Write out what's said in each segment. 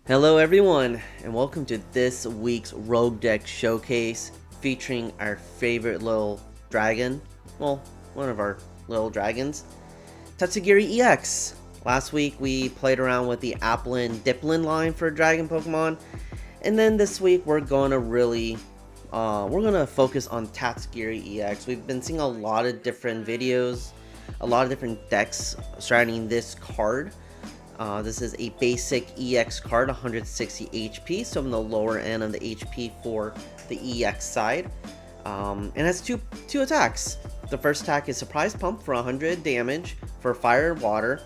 Hello everyone, and welcome to this week's Rogue Deck Showcase featuring our favorite little dragon, well, one of our little dragons, Tatsugiri EX. Last week we played around with the Applin Diplin line for dragon Pokemon, and then this week we're gonna focus on Tatsugiri EX. We've been seeing a lot of different videos, a lot of different decks surrounding this card. This is a basic EX card, 160 HP, so I'm the lower end of the HP for the EX side. And has two attacks. The first attack is Surprise Pump for 100 damage for Fire Water.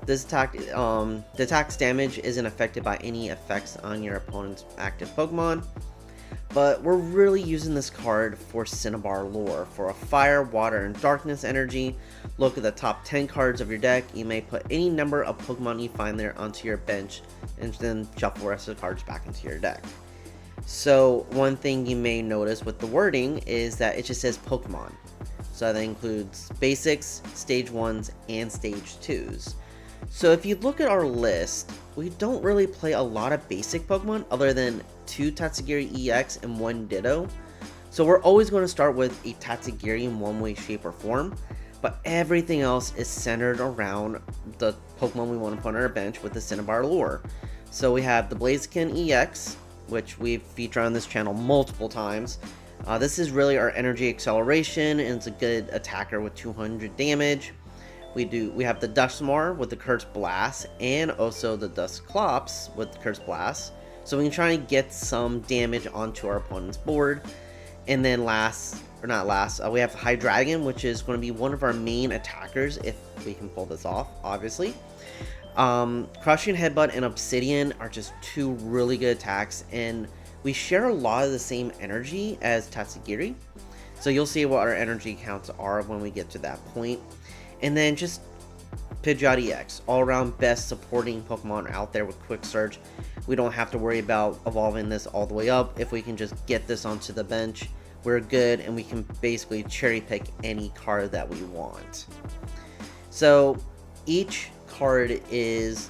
This attack, the attack's damage isn't affected by any effects on your opponent's active Pokemon. But we're really using this card for Cinnabar lore. For a Fire, Water, and Darkness energy, look at the top 10 cards of your deck. You may put any number of Pokemon you find there onto your bench, and then shuffle the rest of the cards back into your deck. So one thing you may notice with the wording is that it just says Pokemon. So that includes Basics, Stage 1s, and Stage 2s. So if you look at our list, we don't really play a lot of basic Pokemon other than 2 Tatsugiri EX and 1 Ditto. So we're always going to start with a Tatsugiri in one way, shape, or form. But everything else is centered around the Pokemon we want to put on our bench with the Cinnabar lore. So we have the Blaziken EX, which we've featured on this channel multiple times. This is really our energy acceleration, and it's a good attacker with 200 damage. We have the Dusknoir with the Curse Blast, and also the Dusclops with the Curse Blast. So we can try and get some damage onto our opponent's board. And then we have Hydreigon, which is going to be one of our main attackers if we can pull this off, obviously. Crushing Headbutt and Obsidian are just two really good attacks, and we share a lot of the same energy as Tatsugiri. So you'll see what our energy counts are when we get to that point. And then just Pidgeot EX, all around best supporting Pokemon out there with Quick Search. We don't have to worry about evolving this all the way up. If we can just get this onto the bench, we're good, and we can basically cherry pick any card that we want. So each card is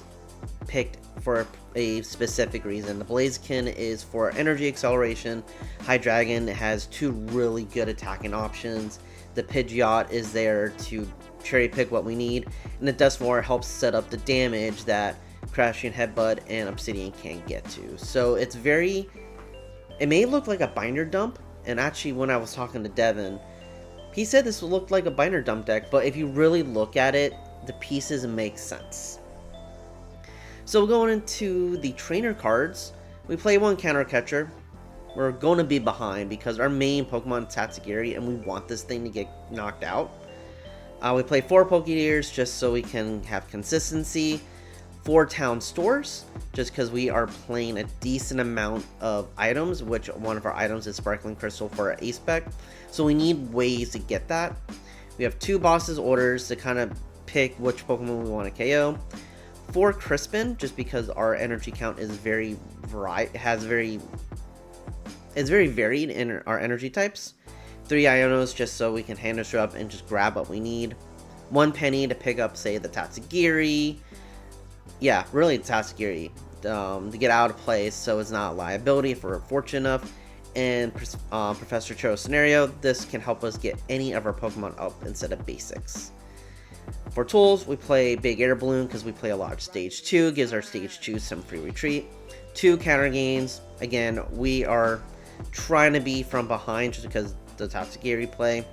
picked for a specific reason. The Blaziken is for energy acceleration. Hydreigon has 2 really good attacking options. The Pidgeot is there to cherry pick what we need, and the Dusknoir helps set up the damage that Crashing Headbutt and Obsidian can't get to. So it may look like a binder dump, and actually when I was talking to Devin, he said this looked like a binder dump deck, but if you really look at it, the pieces make sense. So going into the trainer cards, we play 1 Counter Catcher. We're going to be behind because our main Pokemon is Tatsugiri, and we want this thing to get knocked out. We play 4 Pokégears just so we can have consistency. 4 Town Stores, just because we are playing a decent amount of items, which one of our items is Sparkling Crystal for our Ace Spec. So we need ways to get that. We have 2 Boss's Orders to kind of pick which Pokemon we want to KO. 4 Crispin, just because our energy count is very varied in our energy types. 3 Ionos, just so we can hand us up and just grab what we need. 1 Penny to pick up, say, the Tatsugiri. Yeah, really the Tatsugiri. To get out of place so it's not a liability if we're fortunate enough. And Professor Cho's Scenario, this can help us get any of our Pokemon up instead of basics. For tools, we play Big Air Balloon because we play a lot of Stage 2. Gives our Stage 2 some free retreat. 2 Counter Gains. Again, we are trying to be from behind just because the Tatsugiri play.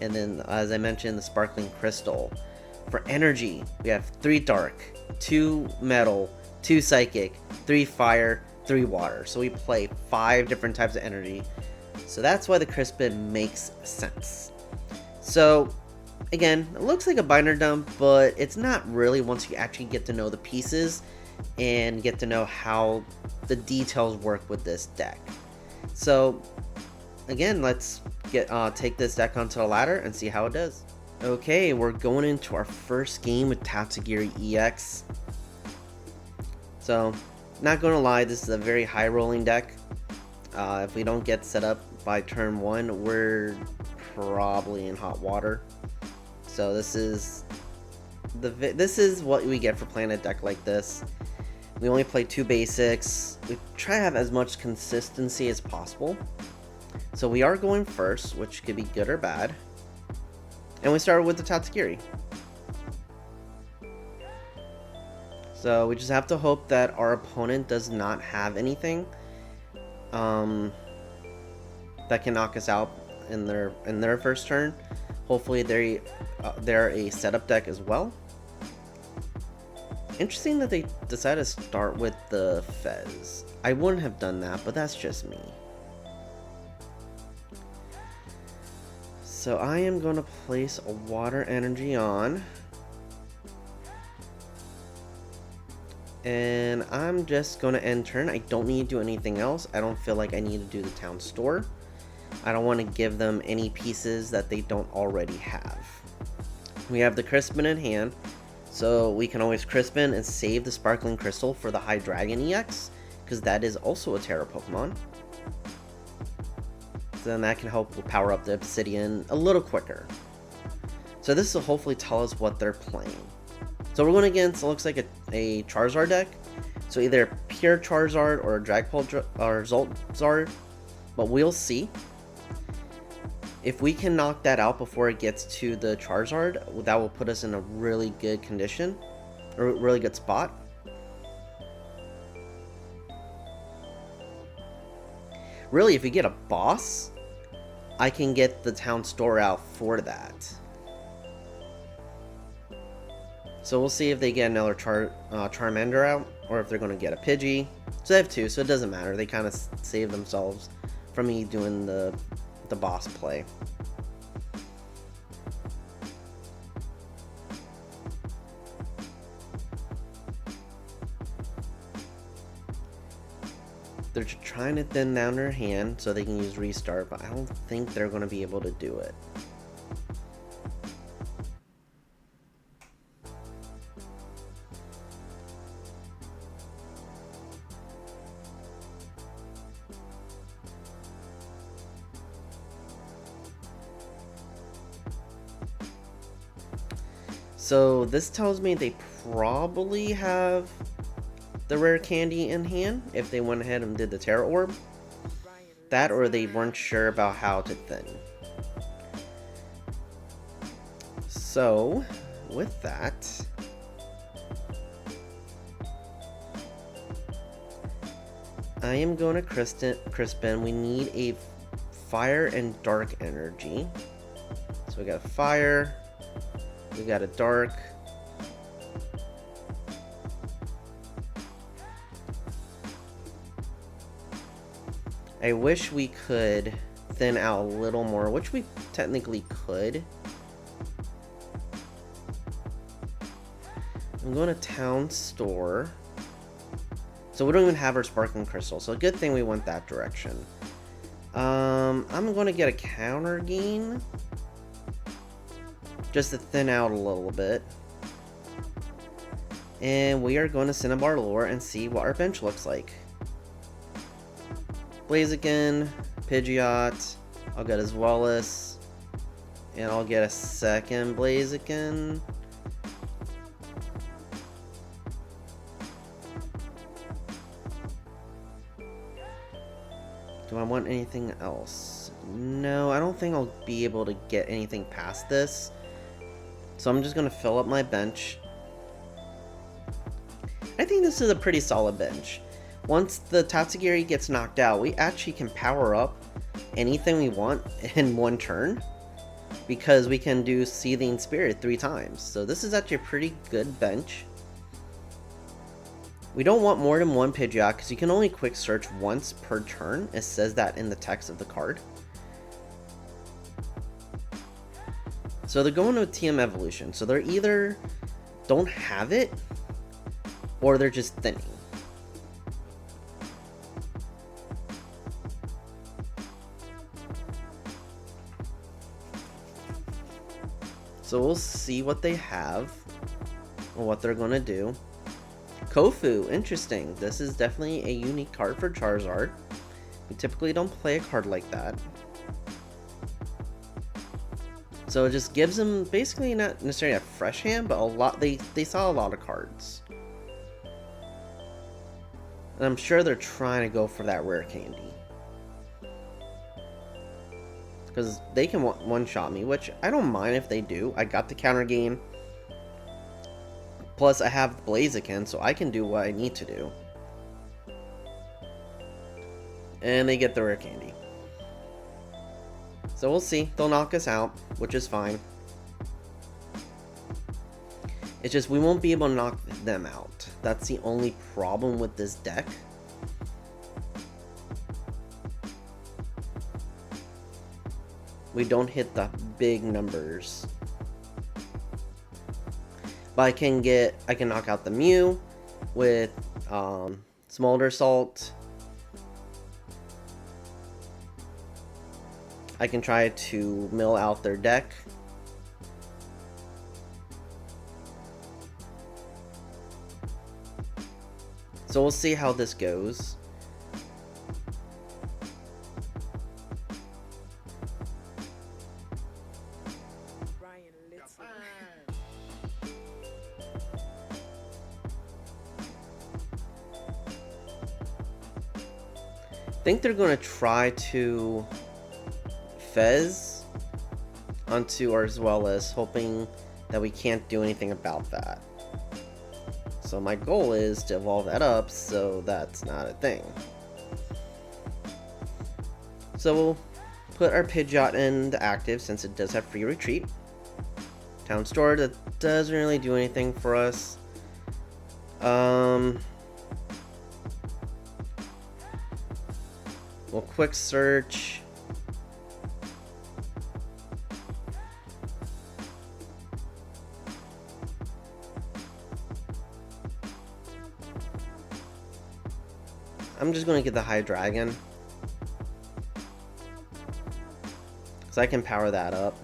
And then, as I mentioned, the Sparkling Crystal. For energy, we have 3 Dark, 2 Metal, 2 Psychic, 3 Fire, 3 Water. So we play 5 different types of energy. So that's why the Crispin makes sense. So again, it looks like a binder dump, but it's not really once you actually get to know the pieces and get to know how the details work with this deck. So again, let's take this deck onto the ladder and see how it does. Okay, we're going into our first game with Tatsugiri EX. So, not gonna lie, this is a very high rolling deck. If we don't get set up by turn 1, we're probably in hot water. So this is what we get for playing a deck like this. We only play 2 basics. We try to have as much consistency as possible. So we are going first, which could be good or bad. And we started with the Tatsugiri. So we just have to hope that our opponent does not have anything that can knock us out in their first turn. Hopefully they're a setup deck as well. Interesting that they decided to start with the Fez. I wouldn't have done that, but that's just me. So I am going to place a water energy on. And I'm just going to end turn. I don't need to do anything else. I don't feel like I need to do the Town Store. I don't want to give them any pieces that they don't already have. We have the Crispin in hand. So we can always Crispin and save the Sparkling Crystal for the Hydreigon EX, because that is also a Terra Pokemon. So then that can help power up the Obsidian a little quicker. So this will hopefully tell us what they're playing. So we're going against, it looks like a Charizard deck. So either a pure Charizard or a Dragapult or Zoltzard, but we'll see. If we can knock that out before it gets to the Charizard, that will put us in a really good condition, or a really good spot. Really, if we get a boss, I can get the Town Store out for that. So we'll see if they get another Charmander out, or if they're going to get a Pidgey. So they have 2, so it doesn't matter. They kind of save themselves from me doing the boss play. They're trying to thin down their hand so they can use restart, but I don't think they're going to be able to do it. So this tells me they probably have the rare candy in hand if they went ahead and did the Terra Orb. That, or they weren't sure about how to thin. So with that, I am going to Crispin. We need a fire and dark energy. So we got a fire. We got a dark. I wish we could thin out a little more, which we technically could. I'm going to Town Store. So we don't even have our Sparkling Crystal, so a good thing we went that direction. I'm going to get a Counter Gain, just to thin out a little bit. And we are going to Cinnabar Lure and see what our bench looks like. Blaziken, Pidgeot, I'll get a Zweilous, and I'll get a second Blaziken. Do I want anything else? No, I don't think I'll be able to get anything past this. So I'm just going to fill up my bench. I think this is a pretty solid bench. Once the Tatsugiri gets knocked out, we actually can power up anything we want in one turn, because we can do Seething Spirit 3 times. So this is actually a pretty good bench. We don't want more than one Pidgeot, because you can only quick search once per turn. It says that in the text of the card. So they're going to a TM evolution. So they're either don't have it, or they're just thinning. So we'll see what they have, or what they're going to do. Kofu, interesting. This is definitely a unique card for Charizard. We typically don't play a card like that. So it just gives them basically not necessarily a fresh hand, but a lot. They saw a lot of cards. And I'm sure they're trying to go for that rare candy. Because they can one-shot me, which I don't mind if they do. I got the counter gain. Plus, I have Blaziken, so I can do what I need to do. And they get the rare candy. So we'll see. They'll knock us out, which is fine. It's just we won't be able to knock them out. That's the only problem with this deck. We don't hit the big numbers. But I can knock out the Mew with Smolder Salt. I can try to mill out their deck. So we'll see how this goes. I think they're going to try to Fez onto our Zweilous, hoping that we can't do anything about that. So my goal is to evolve that up so that's not a thing. So we'll put our Pidgeot into active since it does have free retreat. Town Store, that doesn't really do anything for us. We'll quick search. I'm just going to get the Hydreigon, because I can power that up.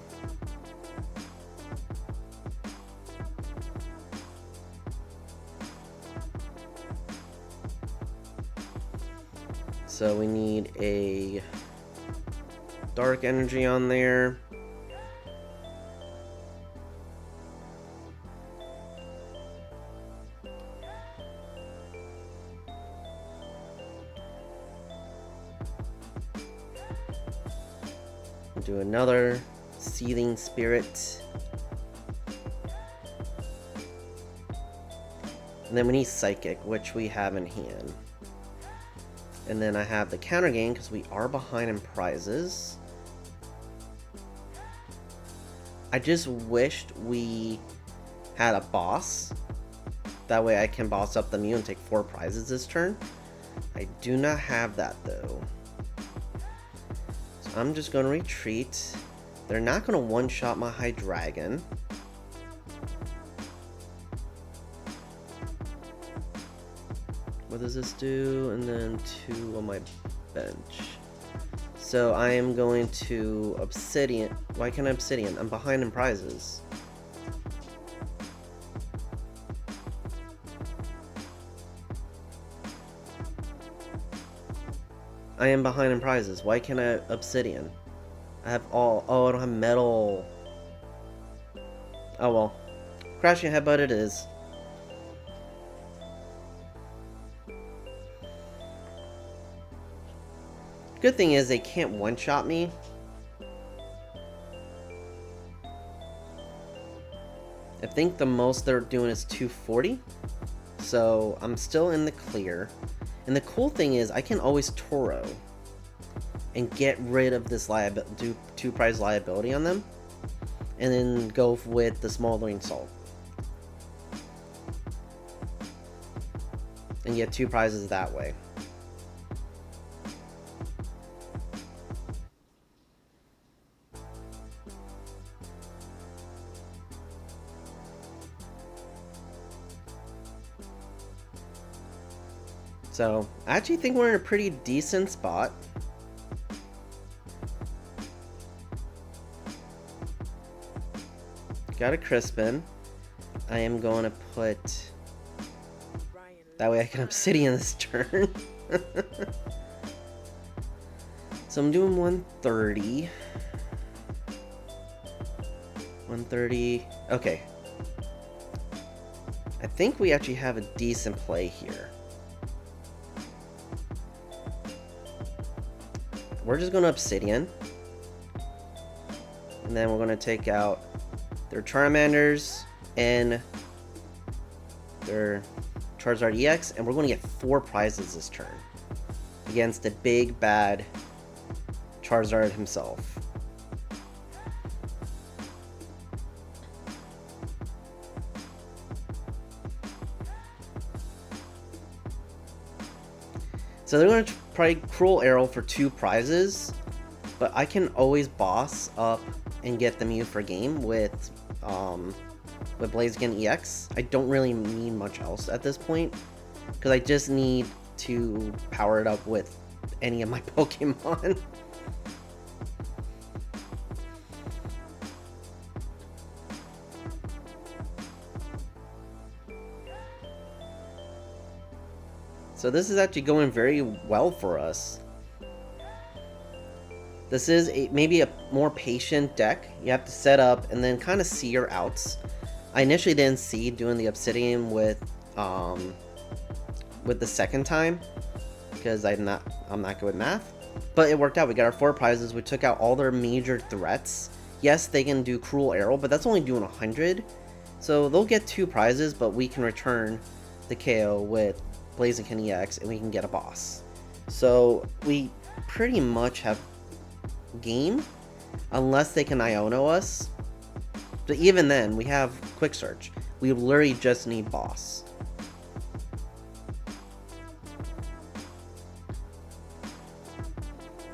So we need a Dark Energy on there. Do another Seething Spirit. And then we need Psychic, which we have in hand. And then I have the Counter Gain because we are behind in prizes. I just wished we had a boss. That way I can boss up the Mew and take 4 prizes this turn. I do not have that though. So I'm just going to retreat. They're not going to one-shot my Hydreigon. What does this do? And then 2 on my bench. So I am going to Obsidian. Why can't I Obsidian? I'm behind in prizes. I am behind in prizes. Why can't I Obsidian? I have all. Oh, I don't have metal. Oh well. Crashing Headbutt it is. Good thing is they can't one-shot me. I think the most they're doing is 240. So I'm still in the clear. And the cool thing is I can always Turo and get rid of this liability, do 2 prize liability on them, and then go with the Smoldering Salt. And get 2 prizes that way. So, I actually think we're in a pretty decent spot. Got a Crispin. I am going to put... That way I can Obsidian this turn. So I'm doing 130. 130. Okay. I think we actually have a decent play here. we're just going to Obsidian. And then we're going to take out their Charmanders and their Charizard EX, and we're going to get 4 prizes this turn against the big bad Charizard himself. So they're going to probably Cruel Arrow for 2 prizes, but I can always boss up and get the Mew for game with Blaziken EX. I don't really need much else at this point, because I just need to power it up with any of my Pokemon. So this is actually going very well for us. This is maybe a more patient deck. You have to set up and then kind of see your outs. I initially didn't see doing the Obsidian with the second time because I'm not good with math, but it worked out. We got our 4 prizes. We took out all their major threats. Yes, they can do Cruel Arrow, but that's only doing 100. So they'll get 2 prizes, but we can return the KO with Blaziken EX and we can get a boss. So we pretty much have game unless they can Iono us. But even then, we have Quick Search. We literally just need boss.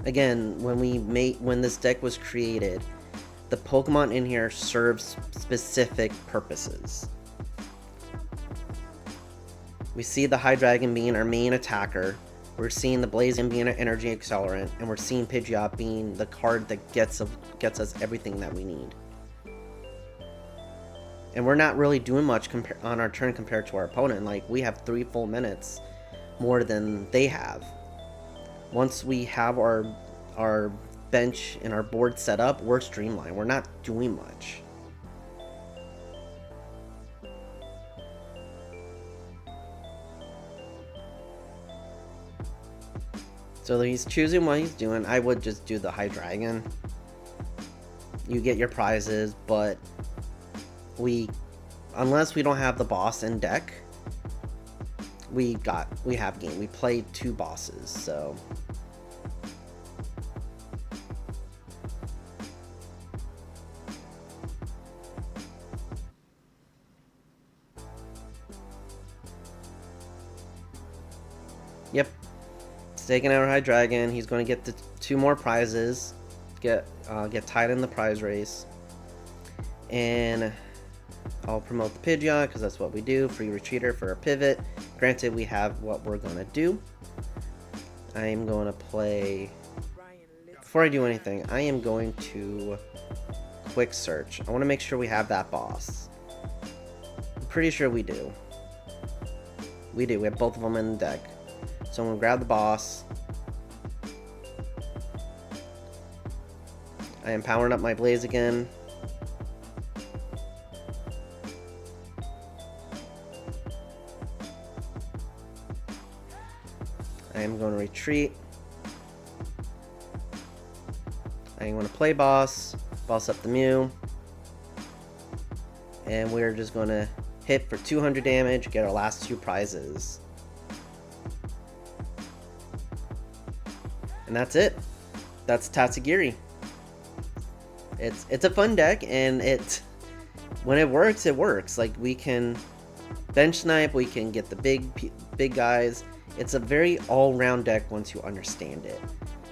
Again, when this deck was created, the Pokemon in here serves specific purposes. We see the Hydreigon being our main attacker. We're seeing the Blaziken being an energy accelerant, and we're seeing Pidgeot being the card that gets us everything that we need. And we're not really doing much on our turn compared to our opponent. Like, we have 3 full minutes more than they have. Once we have our bench and our board set up, we're streamlined. We're not doing much. So he's choosing what he's doing. I would just do the Hydreigon. You get your prizes, but unless we don't have the boss in deck, we have game. We played 2 bosses, so yep. Taking out our Hydreigon, he's going to get the 2 more prizes, get tied in the prize race, and I'll promote the Pidgeot because that's what we do. Free Retreater for a pivot. Granted, we have what we're going to do. I am going to play, before I do anything, I am going to Quick Search. I want to make sure we have that boss. I'm pretty sure we do. We do. We have both of them in the deck. So I'm going to grab the boss. I am powering up my Blaziken. I am going to retreat. I am going to play boss up the Mew. And we're just going to hit for 200 damage, get our last 2 prizes. And that's it. That's Tatsugiri. It's a fun deck, and when it works, it works. Like, we can bench snipe, we can get the big guys. It's a very all-round deck once you understand it.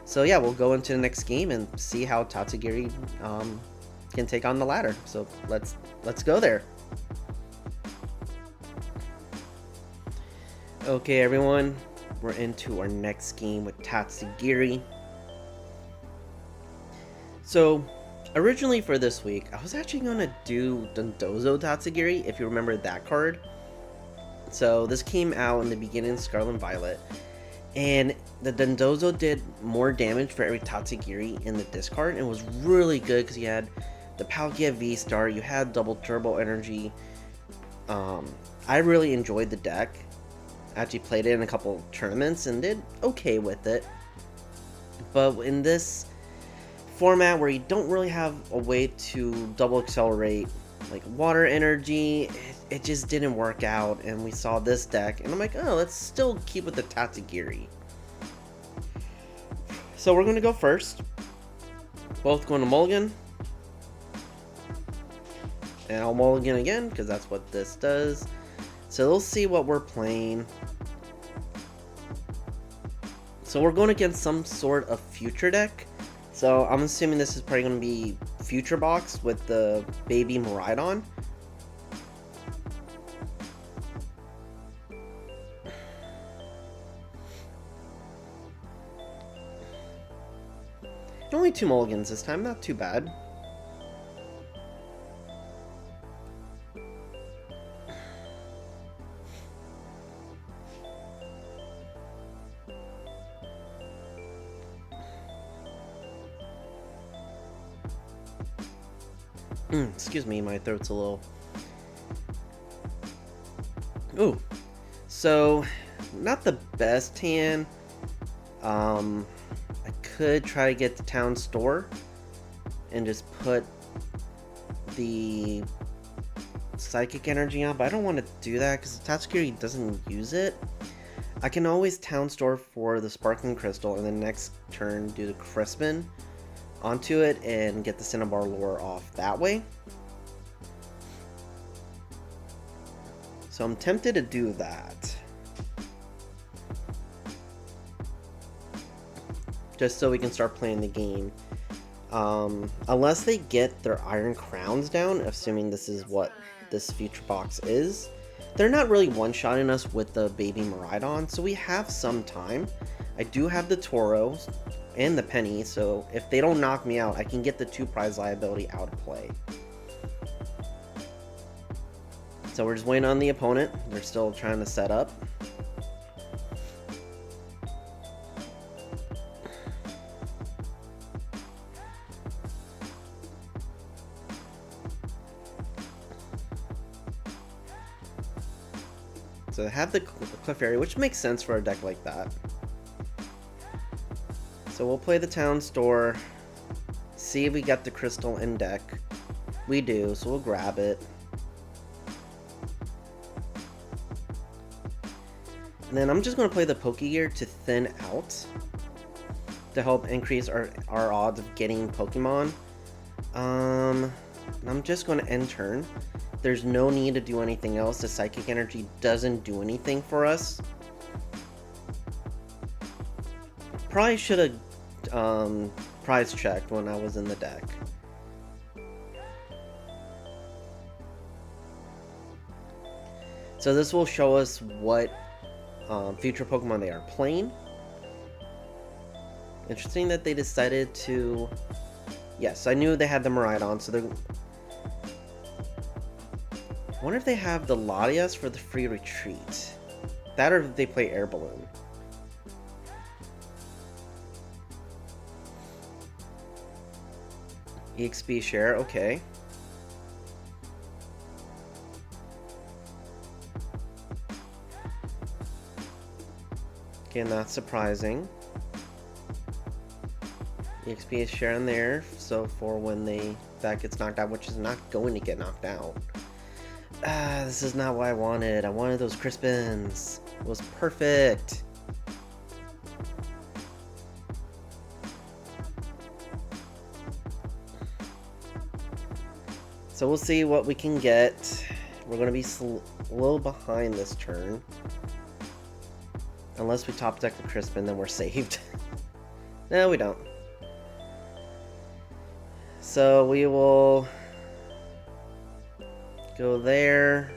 So yeah, we'll go into the next game and see how Tatsugiri can take on the ladder. So let's go there. Okay, everyone. We're into our next game with Tatsugiri. So, originally for this week, I was actually going to do Dondozo Tatsugiri, if you remember that card. So, this came out in the beginning of Scarlet and Violet, and the Dondozo did more damage for every Tatsugiri in the discard, and it was really good because you had the Palkia V-Star, you had double turbo energy. I really enjoyed the deck. Actually played it in a couple tournaments and did okay with it. But in this format where you don't really have a way to double accelerate like water energy, it just didn't work out, and we saw this deck and I'm like, oh, let's still keep with the Tatsugiri. So we're going to go first, both going to mulligan, and I'll mulligan again because that's what this does. So we'll see what we're playing. So we're going against some sort of future deck. So I'm assuming this is probably going to be Future Box with the baby Miraidon. Only 2 mulligans this time, not too bad. Excuse me, my throat's a little... Ooh. So, not the best hand. I could try to get the Town Store and just put the Psychic Energy on, but I don't want to do that because the Tatsugiri doesn't use it. I can always Town Store for the Sparkling Crystal and then next turn do the Crispin onto it and get the Cinnabar lure off that way. So I'm tempted to do that. Just so we can start playing the game. Unless they get their Iron Crowns down, assuming this is what this future box is. They're not really one-shotting us with the baby Miraidon, so we have some time. I do have the Turo and the Penny, so if they don't knock me out, I can get the 2 prize liability out of play. So we're just waiting on the opponent. They're still trying to set up. So they have the Clefairy, which makes sense for a deck like that. So we'll play the Town Store, see if we got the Crystal in deck. We do, so we'll grab it. And then I'm just going to play the Pokégear to thin out, to help increase our odds of getting Pokemon. And I'm just going to end turn. There's no need to do anything else. The Psychic Energy doesn't do anything for us. Probably should have prize checked when I was in the deck. So this will show us what future Pokemon they are playing. Interesting that they decided to... Yes, I knew they had the Miraidon, so they're... I wonder if they have the Latias for the free retreat. That or if they play Air Balloon. EXP share, okay. Okay, not surprising. EXP is sharing there, so for when that gets knocked out, which is not going to get knocked out. This is not what I wanted. I wanted those Crispins. It was perfect. So we'll see what we can get. We're going to be a little behind this turn. Unless we top deck the Crispin, then we're saved. No, we don't. So we will go there.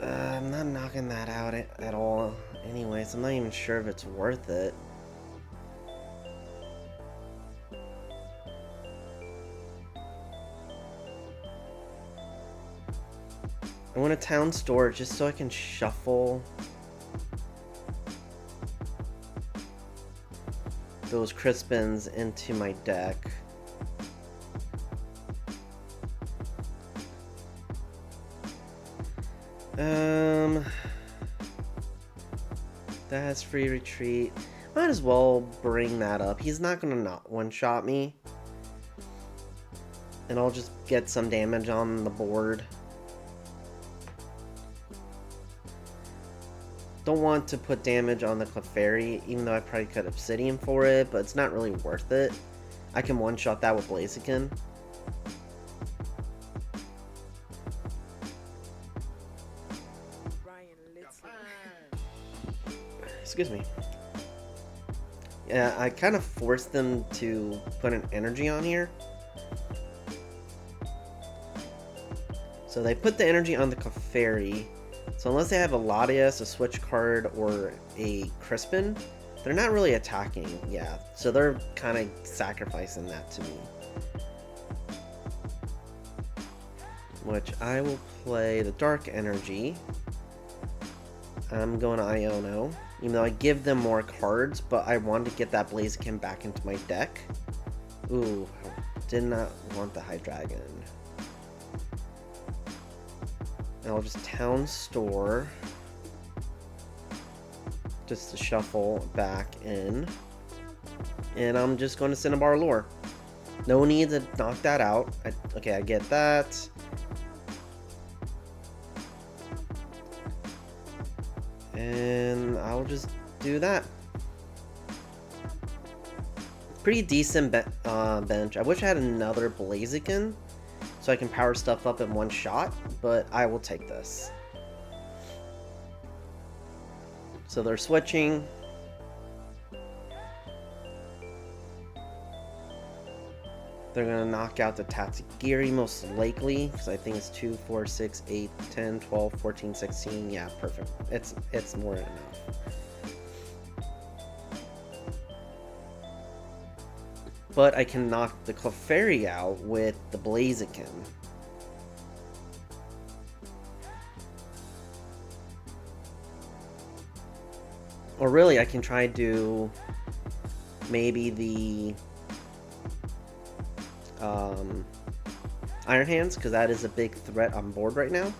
I'm not knocking that out at all. Anyways, I'm not even sure if it's worth it. I want a Town Store just so I can shuffle those Crispins into my deck. That has free retreat. Might as well bring that up. He's not gonna not one-shot me. And I'll just get some damage on the board. Don't want to put damage on the Clefairy, even though I probably could Obsidian for it, but it's not really worth it. I can one-shot that with Blaziken. Excuse me. Yeah, I kind of forced them to put an energy on here. So they put the energy on the Clefairy. So unless they have a Latias, a Switch card, or a Crispin, they're not really attacking. Yeah, so they're kind of sacrificing that to me. Which I will play the Dark Energy. I'm going to Iono. Even though I give them more cards, but I wanted to get that Blaziken back into my deck. Ooh, I did not want the Hydreigon. And I'll just Town Store. Just to shuffle back in. And I'm just going to Cinnabar Lure. No need to knock that out. Okay, I get that. And I'll just do that. Pretty decent bench. I wish I had another Blaziken so I can power stuff up in one shot, but I will take this. So they're switching. They're going to knock out the Tatsugiri most likely, because I think it's 2, 4, 6, 8, 10, 12, 14, 16. Yeah, perfect. It's more than enough. But I can knock the Clefairy out with the Blaziken. Or really, I can try to do maybe the Iron Hands, because that is a big threat on board right now.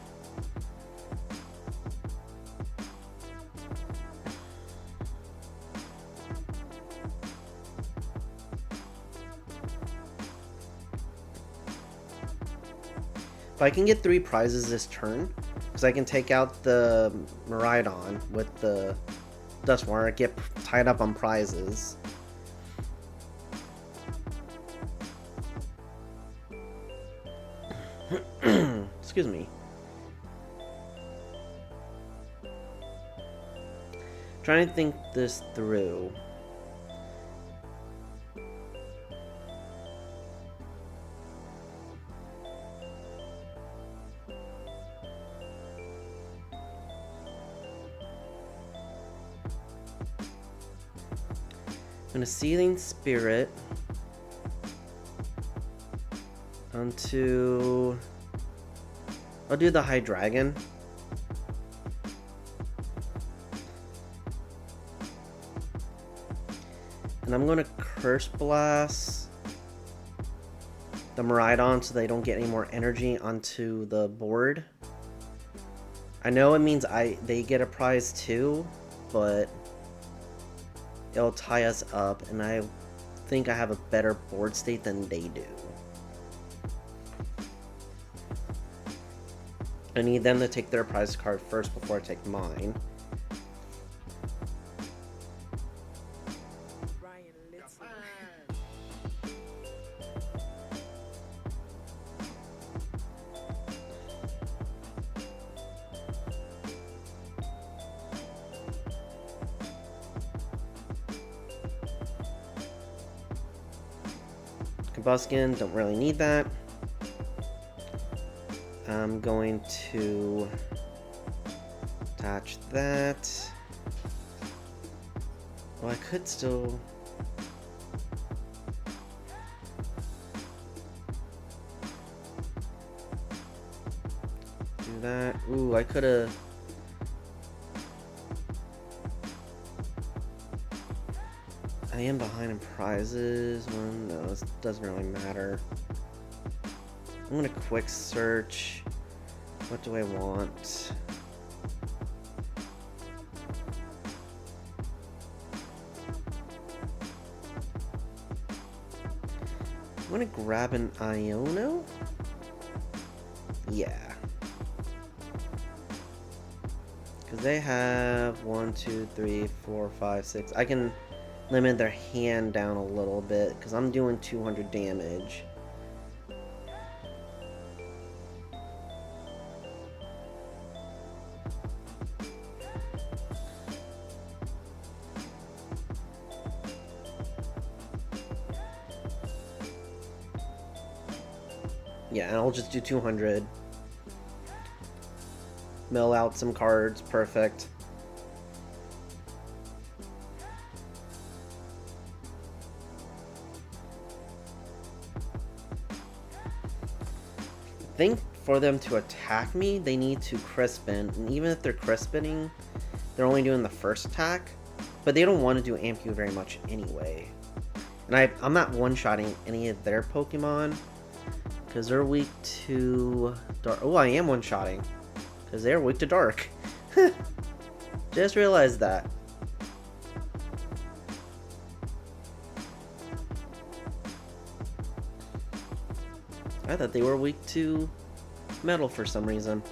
If I can get 3 prizes this turn, because I can take out the Miraidon with the Dusknoir, get tied up on prizes. Excuse me. Trying to think this through. I'm gonna Seething Spirit onto. I'll do the Hydreigon. And I'm going to Curse Blast the Miraidon so they don't get any more energy onto the board. I know it means they get a prize too, but it'll tie us up, and I think I have a better board state than they do. I need them to take their prize card first before I take mine. Combusken, don't really need that. I'm going to attach that. Well, I could still... do that. Ooh, I could have... I am behind in prizes. Well, no, this doesn't really matter. I'm gonna quick search. What do I want? I'm gonna grab an Iono. Yeah. Because they have 1, 2, 3, 4, 5, 6. I can limit their hand down a little bit because I'm doing 200 damage. Yeah, and I'll just do 200. Mill out some cards. Perfect. I think for them to attack me, they need to Crispin. And even if they're Crispining, they're only doing the first attack. But they don't want to do Ampu very much anyway. And I'm not one-shotting any of their Pokemon. Because they're weak to dark. Oh, I am one-shotting. Because they're weak to dark. Just realized that. I thought they were weak to metal for some reason.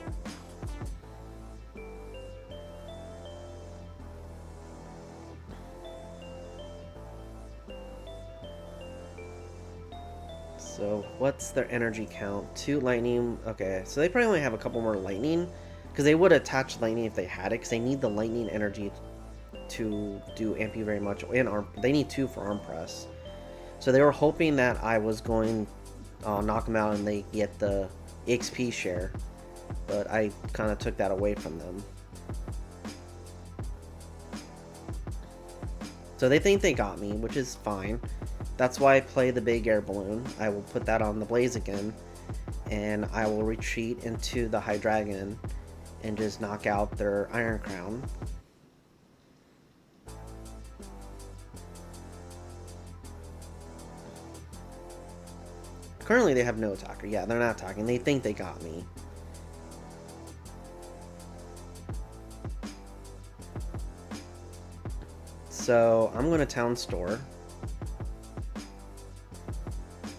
So what's their energy count? 2 lightning. Okay, so they probably only have a couple more lightning. Because they would attach lightning if they had it. Because they need the lightning energy to do Ampu very much. And arm. They need 2 for arm press. So they were hoping that I was going knock them out and they get the XP share, but I kind of took that away from them. So they think they got me, which is fine. That's why I play the Big Air Balloon. I will put that on the Blaziken, and I will retreat into the Hydreigon and just knock out their Iron Crown. Currently, they have no attacker. Yeah, they're not attacking. They think they got me. So, I'm going to Town Store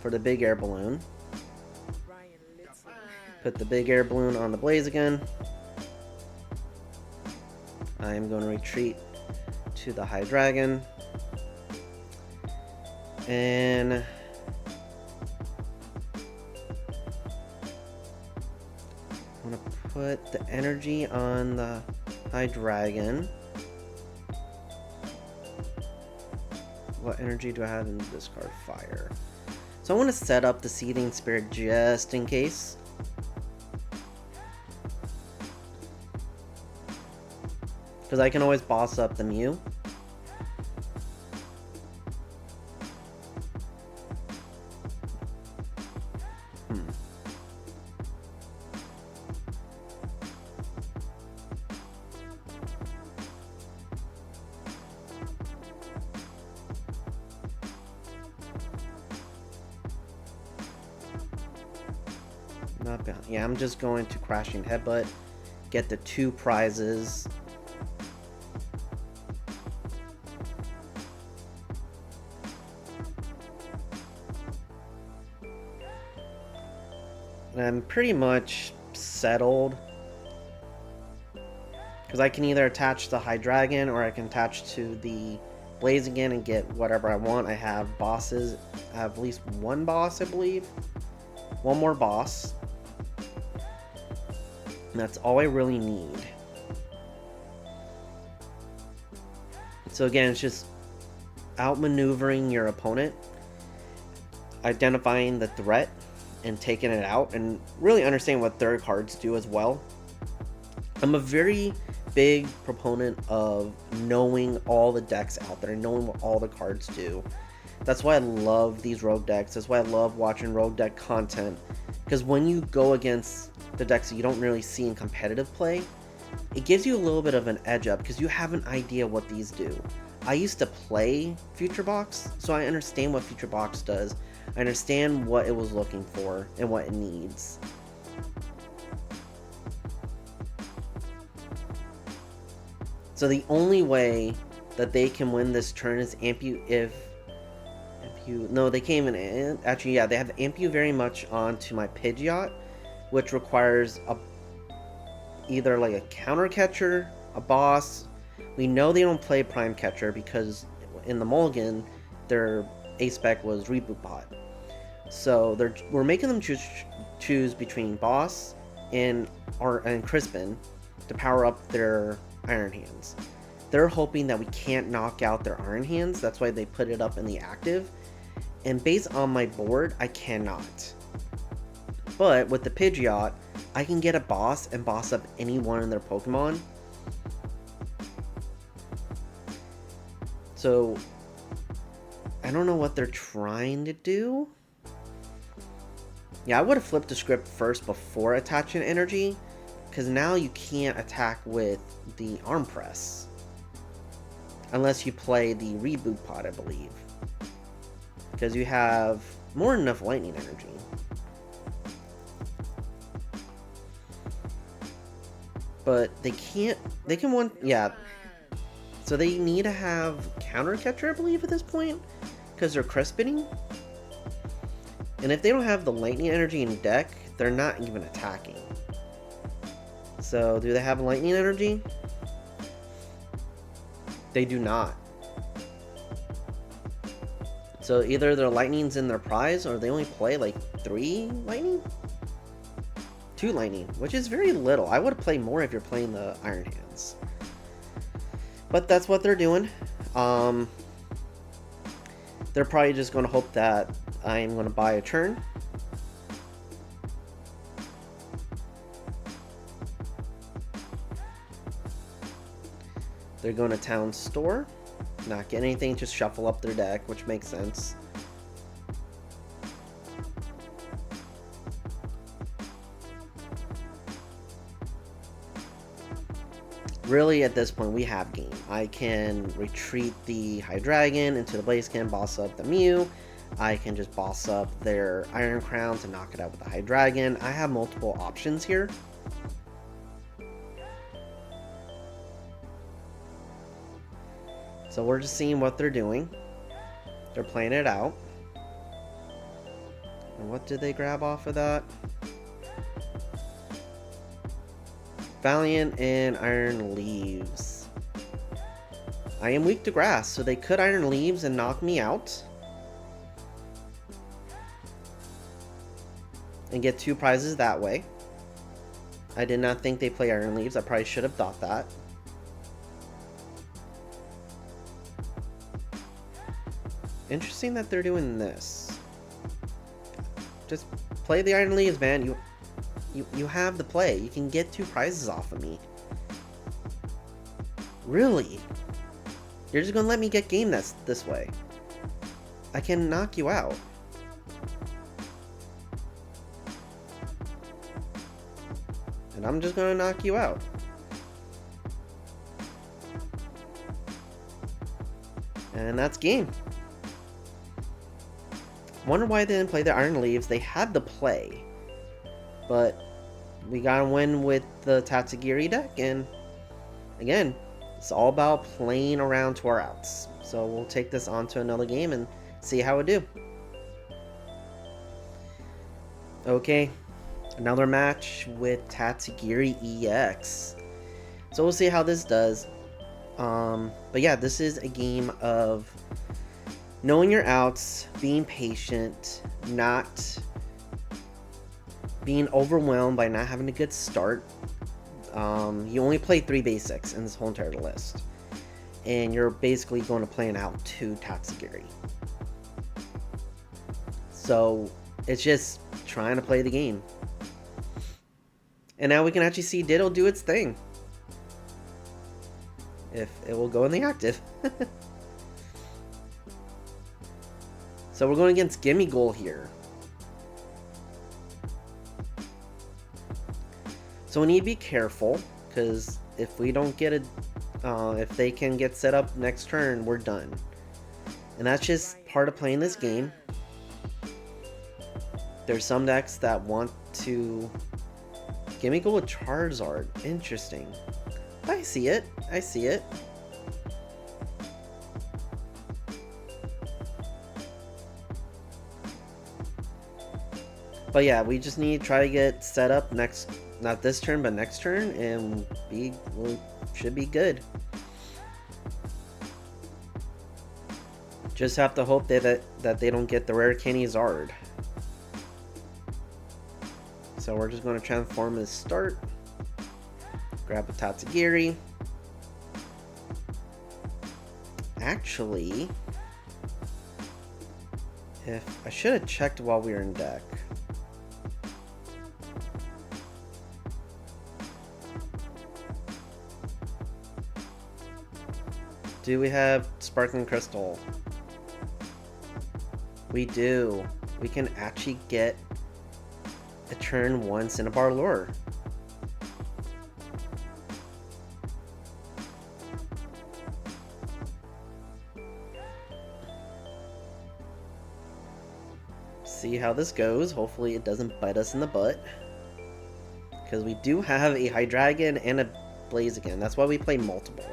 for the Big Air Balloon. Put the Big Air Balloon on the Blaziken. I am going to retreat to the Hydreigon. And I'm going to put the energy on the Hydreigon. What energy do I have in this card? Fire. So I want to set up the Seething Spirit just in case. Because I can always boss up the Mew. Not bad. Yeah, I'm just going to Crashing Headbutt, get the 2 prizes. And I'm pretty much settled. Because I can either attach the Hydreigon or I can attach to the Blaziken and get whatever I want. I have bosses. I have at least 1 boss, I believe. 1 more boss. And that's all I really need. So again, it's just outmaneuvering your opponent, identifying the threat, and taking it out, and really understanding what their cards do as well. I'm a very big proponent of knowing all the decks out there, knowing what all the cards do. That's why I love these rogue decks. That's why I love watching rogue deck content. Because when you go against the decks that you don't really see in competitive play, it gives you a little bit of an edge up because you have an idea what these do. I used to play Future Box, so I understand what Future Box does. I understand what it was looking for and what it needs. So the only way that they can win this turn is Ampu if Ampu, no, they came in, actually, yeah, they have Ampu very much onto my Pidgeot, which requires either like a counter catcher, a boss. We know they don't play prime catcher because in the Mulligan, their A-spec was Reboot Bot. So we're making them choose between boss and Crispin to power up their Iron Hands. They're hoping that we can't knock out their Iron Hands. That's why they put it up in the active. And based on my board, I cannot. But with the Pidgeot, I can get a boss and boss up any one of their Pokemon. So I don't know what they're trying to do. Yeah, I would have flipped the script first before attaching energy, because now you can't attack with the arm press. Unless you play the Reboot Pod, I believe. Because you have more than enough lightning energy. But they can't, they can one, yeah. So they need to have counter catcher, I believe, at this point, because they're Crispinning. And if they don't have the lightning energy in deck, they're not even attacking. So do they have lightning energy? They do not. So either their lightning's in their prize, or they only play like 3 lightning? 2 lightning, which is very little. I would play more if you're playing the Iron Hands. But that's what they're doing. They're probably just going to hope that I'm going to buy a turn. They're going to Town Store. Not get anything, just shuffle up their deck, which makes sense. Really, at this point, we have game. I can retreat the Hydreigon into the Blaziken, boss up the Mew. I can just boss up their Iron Crown to knock it out with the Hydreigon. I have multiple options here. So we're just seeing what they're doing. They're playing it out. And what did they grab off of that? Valiant and Iron Leaves. I am weak to grass, so they could Iron Leaves and knock me out. And get 2 prizes that way. I did not think they play Iron Leaves. I probably should have thought that. Interesting that they're doing this. Just play the Iron Leaves, man. You have the play. You can get 2 prizes off of me. Really? You're just gonna let me get game this way. I can knock you out. And I'm just gonna knock you out. And that's game. Wonder why they didn't play the Iron Leaves. They had the play. But we got to win with the Tatsugiri deck. And again, it's all about playing around to our outs. So we'll take this on to another game and see how it do. Okay, another match with Tatsugiri EX. So we'll see how this does. But yeah, this is a game of knowing your outs, being patient, not being overwhelmed by not having a good start. You only play 3 basics in this whole entire list. And you're basically going to play an out to Tatsugiri. So it's just trying to play the game. And now we can actually see Ditto do its thing. If it will go in the active. So we're going against Gimme Goal here. So we need to be careful, because if we don't get it, if they can get set up next turn, we're done. And that's just part of playing this game. There's some decks that want to Gimme Goal with Charizard. Interesting. I see it. I see it. But yeah, we just need to try to get set up next, not this turn, but next turn, and we should be good. Just have to hope that they don't get the rare Kenny Zard. So we're just going to transform this start. Grab a Tatsugiri. Actually, if I should have checked while we were in deck. Do we have Sparkling Crystal? We do. We can actually get a turn 1 Cinnabar Lure. See how this goes. Hopefully it doesn't bite us in the butt. Because we do have a Hydreigon and a Blaziken. That's why we play multiple.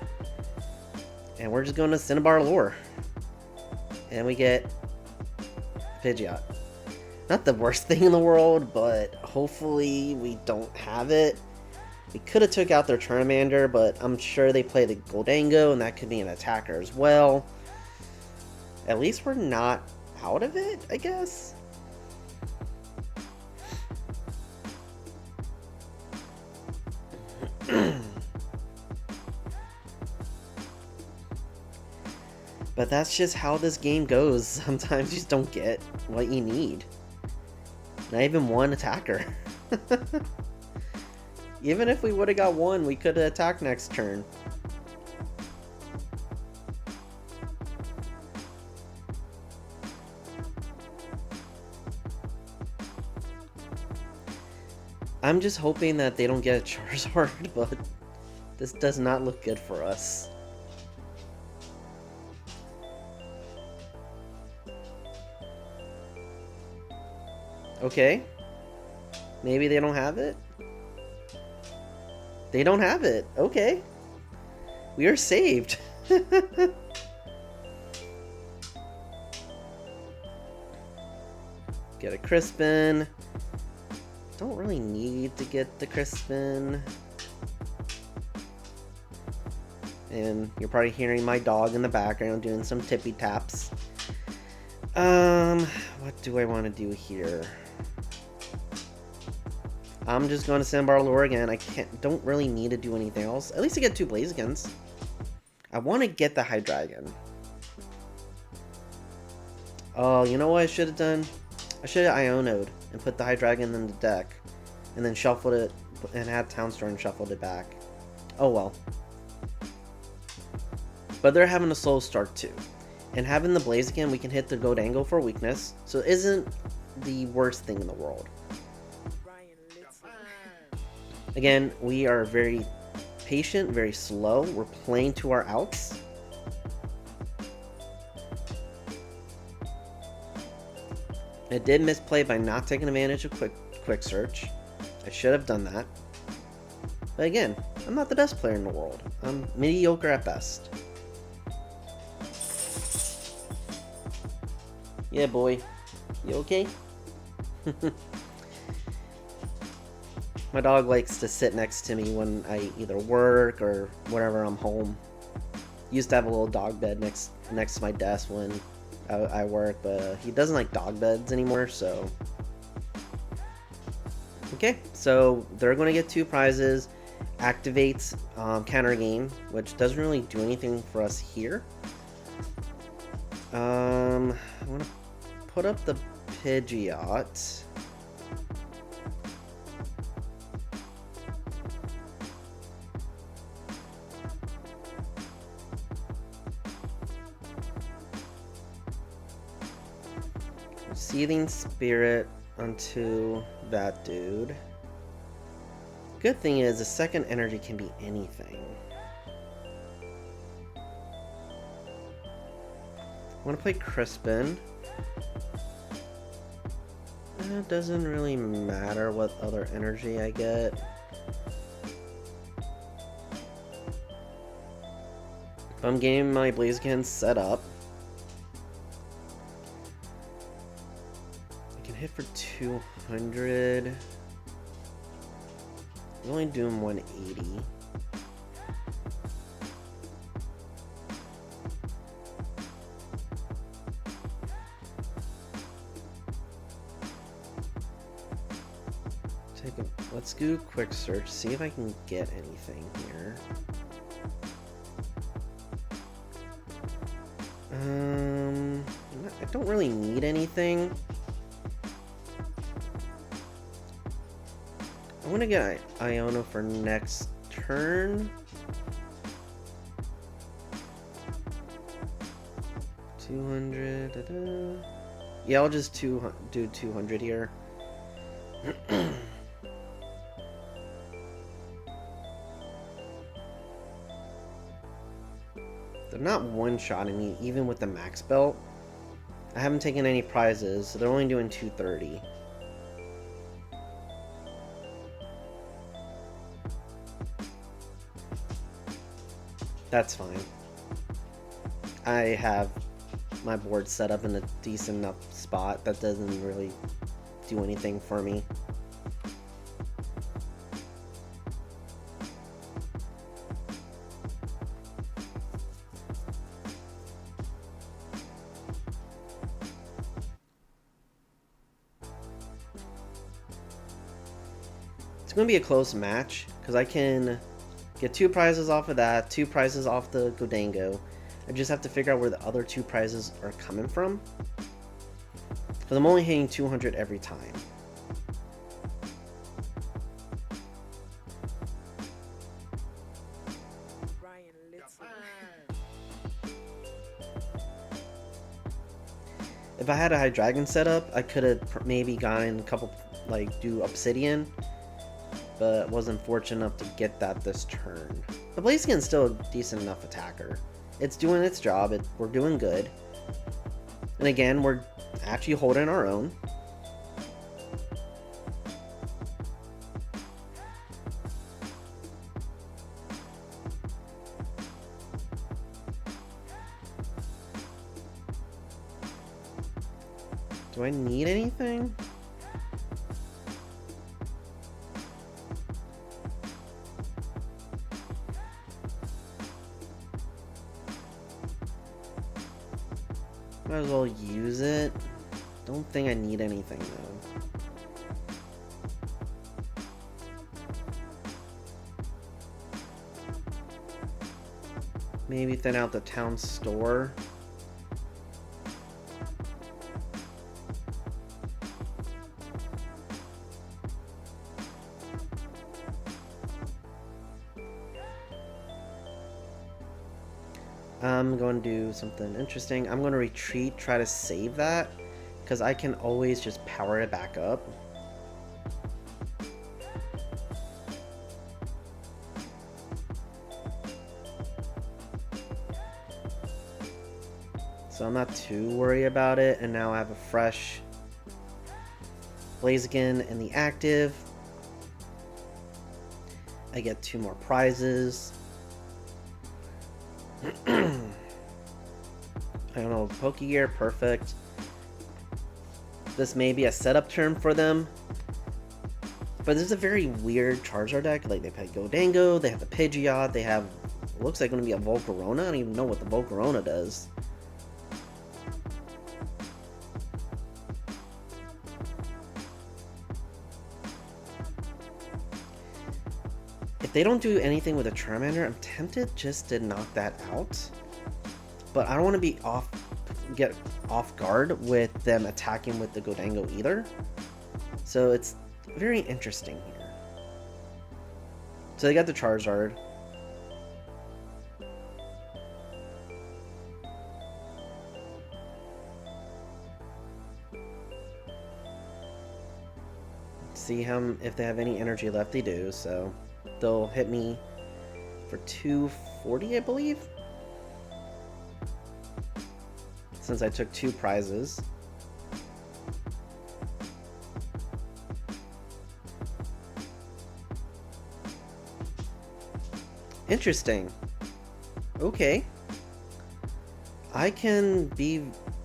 And we're just going to Cinnabar Lure. And we get Pidgeot. Not the worst thing in the world, but hopefully we don't have it. We could have took out their Charmander, but I'm sure they play the Goldango, and that could be an attacker as well. At least we're not out of it, I guess. But that's just how this game goes. Sometimes you just don't get what you need. Not even one attacker. Even if we would have got one, we could have attacked next turn. I'm just hoping that they don't get a Charizard, but this does not look good for us. Okay. Maybe they don't have it? They don't have it. Okay. We are saved. Get a Crispin. Don't really need to get the Crispin. And you're probably hearing my dog in the background doing some tippy taps. What do I want to do here? I'm just going to Cinnabar Lure again. I don't really need to do anything else. At least I get 2 Blazikens. I want to get the Hydreigon. Oh, you know what I should have done? I should have Iono'd and put the Hydreigon in the deck. And then shuffled it and had Town Store and shuffled it back. Oh well. But they're having a slow start too. And having the Blaziken, we can hit the Goldango for weakness. So it isn't the worst thing in the world. Again, we are very patient, very slow. We're playing to our outs. I did misplay by not taking advantage of quick search. I should have done that. But again, I'm not the best player in the world. I'm mediocre at best. Yeah, boy. You okay? My dog likes to sit next to me when I either work or whenever I'm home. Used to have a little dog bed next to my desk when I work, but he doesn't like dog beds anymore, so... Okay, so they're going to get 2 prizes. Activates Counter Gain, which doesn't really do anything for us here. I'm going to put up the Pidgeot. Seething Spirit onto that dude. Good thing is the second energy can be anything. I want to play Crispin. It doesn't really matter what other energy I get. If I'm getting my Blaziken set up, hit for 200. I'm only doing 180. Let's do a quick search, see if I can get anything here. I don't really need anything. I'm gonna get Iono for next turn. 200. Yeah, I'll just do 200 here. They're not one-shotting me, even with the max belt. I haven't taken any prizes, so they're only doing 230. That's fine. I have my board set up in a decent enough spot that doesn't really do anything for me. It's going to be a close match, because I can get 2 prizes off of that, 2 prizes off the Gholdengo. I just have to figure out where the other 2 prizes are coming from, because I'm only hitting 200 every time. If I had a Hydreigon set up, I could have maybe gotten a couple, like, do Obsidian, but wasn't fortunate enough to get that this turn. The Blaziken's still a decent enough attacker. It's doing its job, we're doing good. And again, we're actually holding our own. Do I need anything? Might as well use it. Don't think I need anything though. Maybe thin out the town store. I'm going to do something interesting. I'm going to retreat, try to save that, because I can always just power it back up. So I'm not too worried about it, and now I have a fresh Blaziken in the active. I get 2 more prizes. I don't know, Pokégear, perfect. This may be a setup turn for them, but this is a very weird Charizard deck. Like, they've had Gholdengo, they have the Pidgeot, they have, it looks like going to be a Volcarona. I don't even know what the Volcarona does. If they don't do anything with a Charmander, I'm tempted just to knock that out. But I don't want to be get off guard with them attacking with the Gholdengo either. So it's very interesting here. So they got the Charizard. See if they have any energy left. They do, so they'll hit me for 240, I believe. Since I took 2 prizes. Interesting. Okay. I can be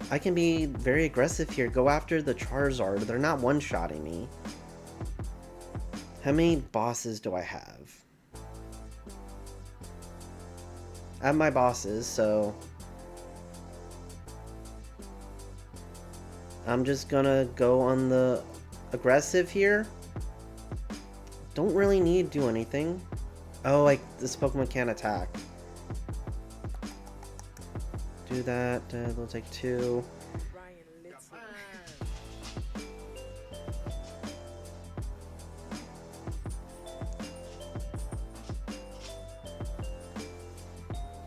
I can be very aggressive here. Go after the Charizard. They're not one-shotting me. How many bosses do I have? I have my bosses, so I'm just gonna go on the aggressive here. Don't really need to do anything. Oh, like this Pokemon can't attack. Do that. They'll take 2.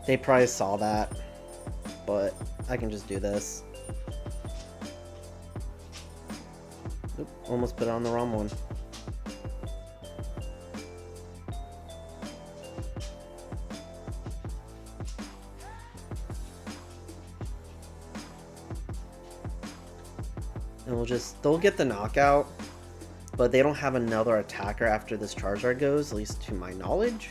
They probably saw that, but I can just do this. Oop, almost put on the wrong one. And they'll get the knockout, but they don't have another attacker after this Charizard goes, at least to my knowledge.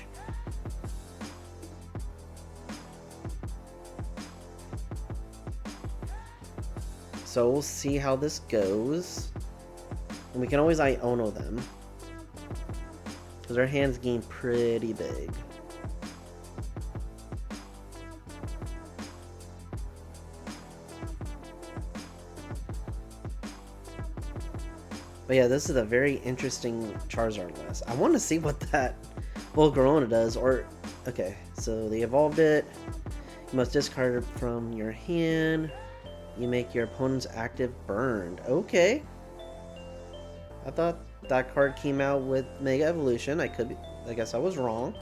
So we'll see how this goes. And we can always Iono them, because our hand's getting pretty big. But yeah, this is a very interesting Charizard list. I want to see what that Volcarona does. Or, okay, so they evolved it. You must discard it from your hand. You make your opponent's active burned. Okay. I thought that card came out with Mega Evolution. I guess I was wrong.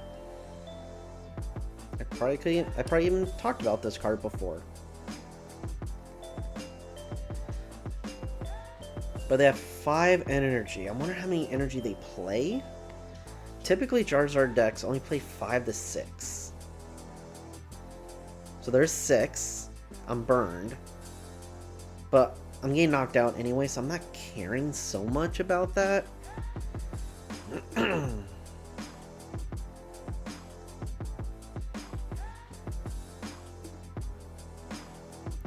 I probably even talked about this card before. But they have 5 energy. I wonder how many energy they play. Typically, Charizard decks only play 5 to 6. So there's 6. I'm burned. But I'm getting knocked out anyway, so I'm not caring so much about that.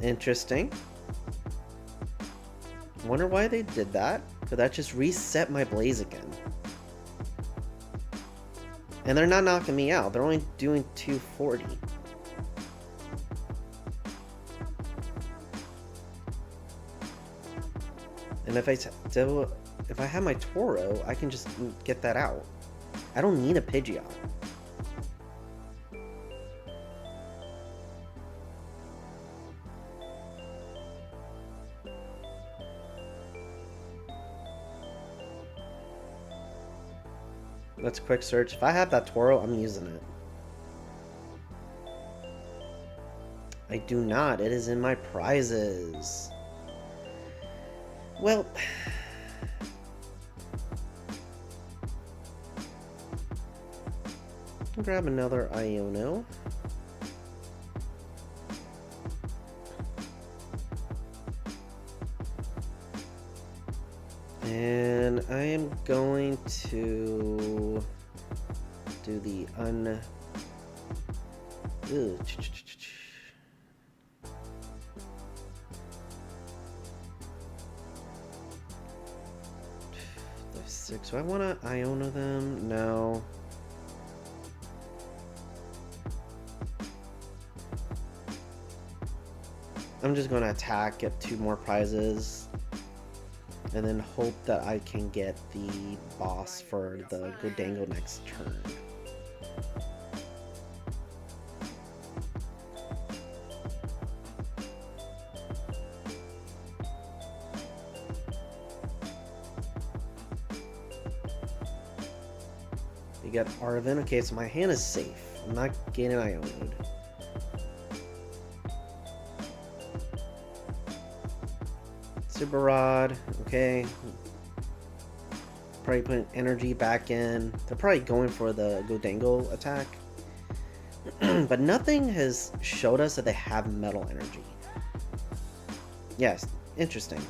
Interesting. Wonder why they did that. Could that just reset my Blaziken? And they're not knocking me out. They're only doing 240. And if I have my Turo, I can just get that out. I don't need a Pidgeot. Let's quick search. If I have that Turo, I'm using it. I do not. It is in my prizes. Well, I'll grab another Iono. And I am going to do the Ew. 6. Do I want to Iono them? No. I'm just going to attack, get 2 more prizes, and then hope that I can get the boss for the Gholdengo next turn. You got Arvin. Okay, so my hand is safe. I'm not getting Iono'd. Super Rod. Okay. Probably putting energy back in. They're probably going for the Gholdengo attack. But nothing has showed us that they have metal energy. Yes, interesting.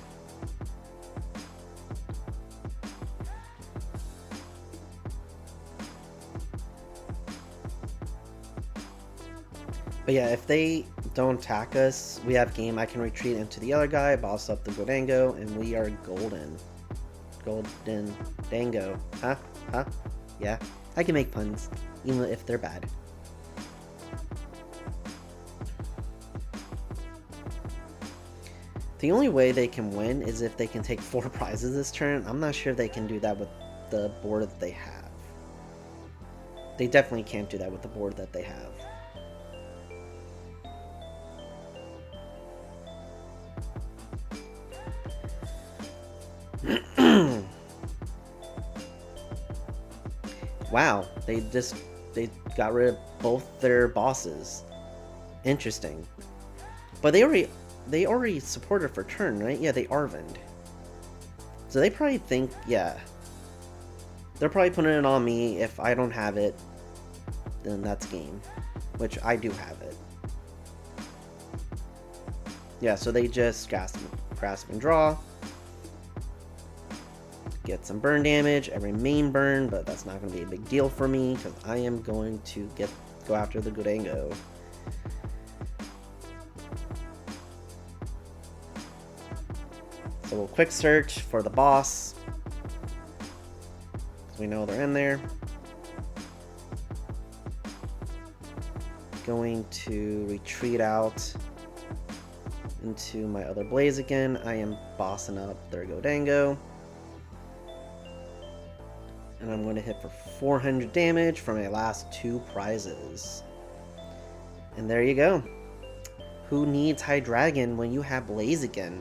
But yeah, if they Don't attack us. We have game. I can retreat into the other guy, boss up the Gholdengo, and we are golden. Golden Dango. Huh? Huh? Yeah. I can make puns, even if they're bad. The only way they can win is if they can take 4 prizes this turn. I'm not sure they can do that with the board that they have. They definitely can't do that with the board that they have. Wow, they got rid of both their bosses. Interesting. But they already supported for turn, right? Yeah, they Arvinded. So they probably think, yeah. They're probably putting it on me. If I don't have it, then that's game. Which I do have it. Yeah, so they just grasp and draw. Get some burn damage, every main burn, but that's not going to be a big deal for me because I am going to go after the Gholdengo. So we'll quick search for the boss because we know they're in there. Going to retreat out into my other Blaziken. I am bossing up their Gholdengo. And I'm going to hit for 400 damage for my last 2 prizes. And there you go. Who needs Hydreigon when you have Blaziken?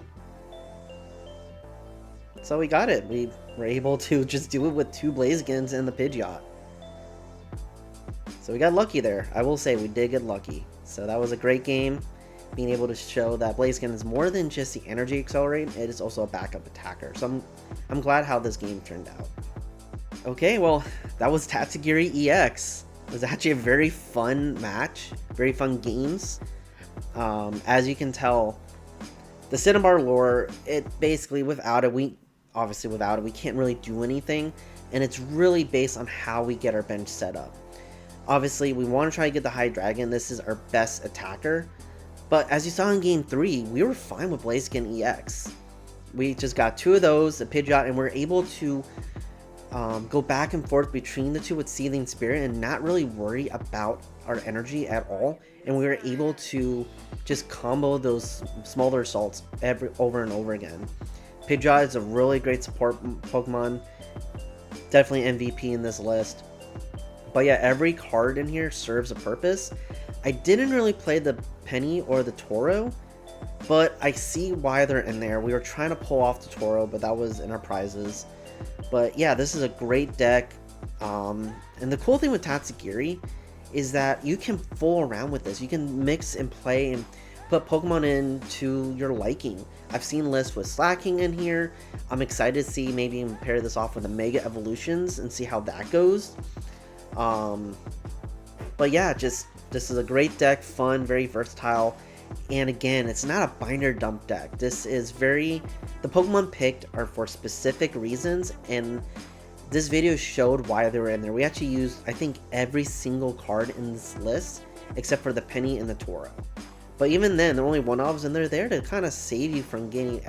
So we got it. We were able to just do it with 2 Blazikens and the Pidgeot. So we got lucky there. I will say we did get lucky. So that was a great game. Being able to show that Blaziken is more than just the energy accelerate. It is also a backup attacker. So I'm glad how this game turned out. Okay, well, that was Tatsugiri EX. It was actually a very fun match, very fun games. As you can tell, the Cinnabar lore, it basically, without it, we can't really do anything, and it's really based on how we get our bench set up. Obviously, we want to try to get the Hydreigon. This is our best attacker, but as you saw in Game 3, we were fine with Blaziken EX. We just got 2 of those, the Pidgeot, and we're able to go back and forth between the 2 with Seething Spirit and not really worry about our energy at all. And we were able to just combo those smaller assaults over and over again. Pidgeot is a really great support Pokemon. Definitely MVP in this list. But yeah, every card in here serves a purpose. I didn't really play the Penny or the Turo, but I see why they're in there. We were trying to pull off the Turo, but that was in our prizes. But yeah, this is a great deck, and the cool thing with Tatsugiri is that you can fool around with this. You can mix and play and put Pokemon into your liking. I've seen lists with Slacking in here. I'm excited to see maybe pair this off with the Mega Evolutions and see how that goes. But yeah, this is a great deck, fun, very versatile. And again, it's not a binder dump deck. This is the Pokemon picked are for specific reasons, and this video showed why they were in there. We actually used, I think, every single card in this list, except for the Penny and the Turo. But even then, they're only one-offs, and they're there to kind of save you from getting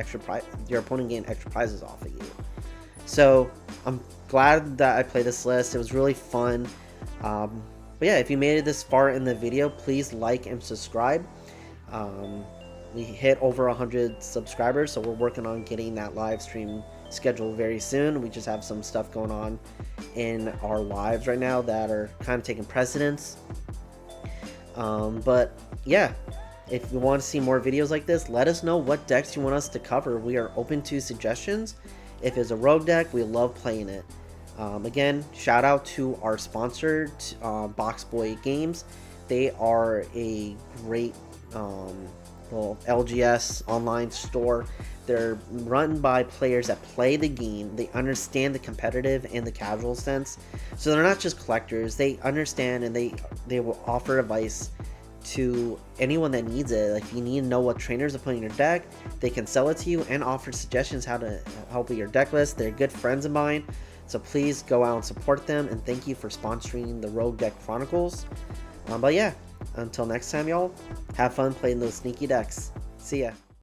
your opponent getting extra prizes off of you. So, I'm glad that I played this list. It was really fun. But yeah, if you made it this far in the video, please like and subscribe. We hit over 100 subscribers, so we're working on getting that live stream scheduled very soon. We just have some stuff going on in our lives right now that are kind of taking precedence. But yeah, if you want to see more videos like this, let us know what decks you want us to cover. We are open to suggestions. If it's a rogue deck, we love playing it. Again, shout out to our sponsored Boxboy Games. They are a great little LGS online store. They're run by players that play the game. They understand the competitive and the casual sense. So they're not just collectors. They understand, and they will offer advice to anyone that needs it. Like, if you need to know what trainers to put in your deck, they can sell it to you and offer suggestions how to help with your deck list. They're good friends of mine, so please go out and support them, and thank you for sponsoring the Rogue Deck Chronicles. But yeah, until next time, y'all, have fun playing those sneaky decks. See ya.